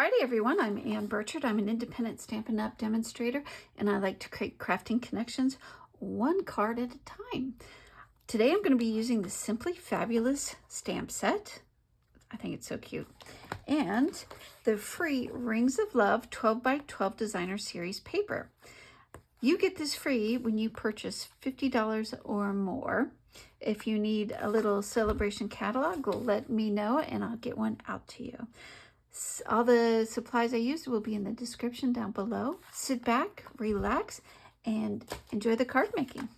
Friday, everyone. I'm Ann Birchard. I'm an independent Stampin' Up! Demonstrator, and I like to create crafting connections one card at a time. Today, I'm going to be using the Simply Fabulous stamp set. I think it's so cute. And the free Rings of Love 12 by 12 Designer Series paper. You get this free when you purchase $50 or more. If you need a little Sale-a-bration catalog, let me know and I'll get one out to you. All the supplies I used will be in the description down below. Sit back, relax, and enjoy the card making.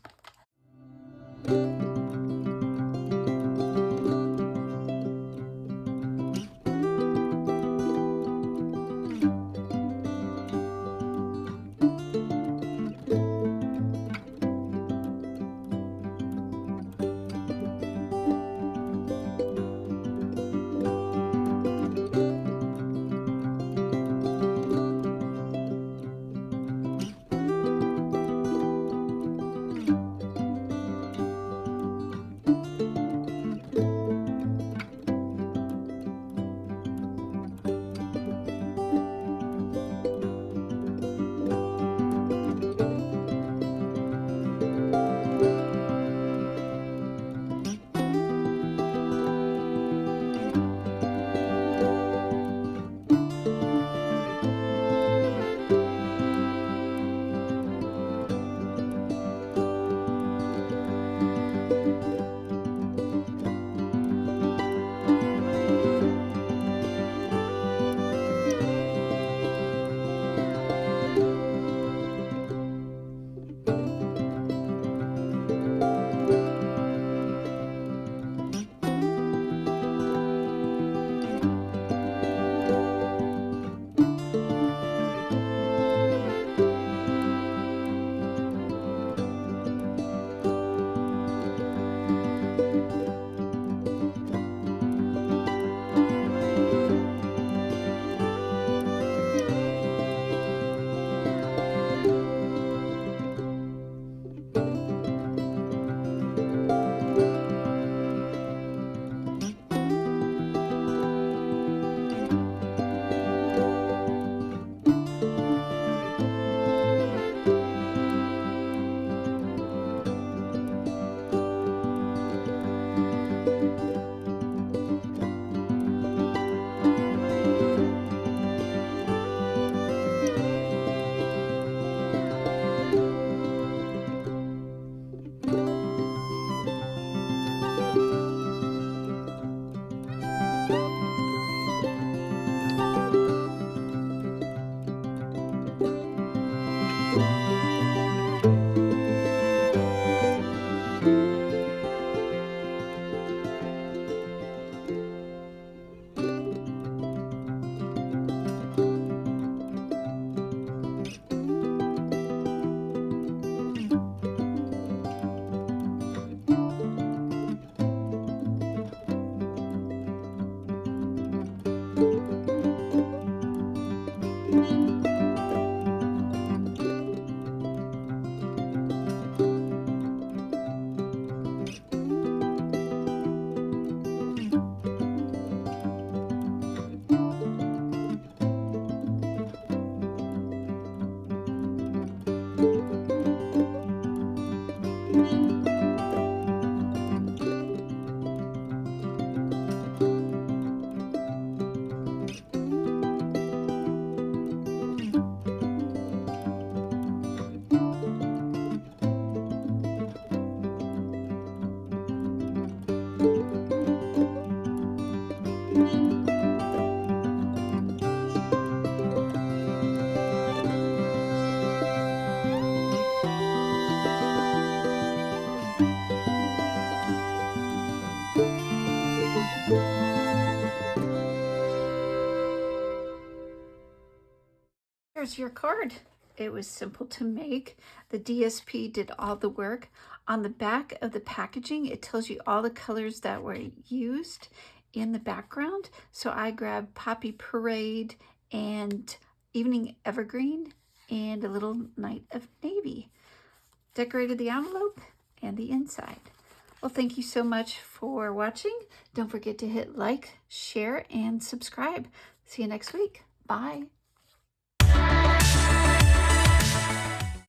Here's your card. It was simple to make. The DSP did all the work. On the back of the packaging, it tells you all the colors that were used in the background. So I grabbed Poppy Parade and Evening Evergreen and a little Night of Navy. Decorated the envelope and the inside. Well, thank you so much for watching. Don't forget to hit like, share, and subscribe. See you next week. Bye.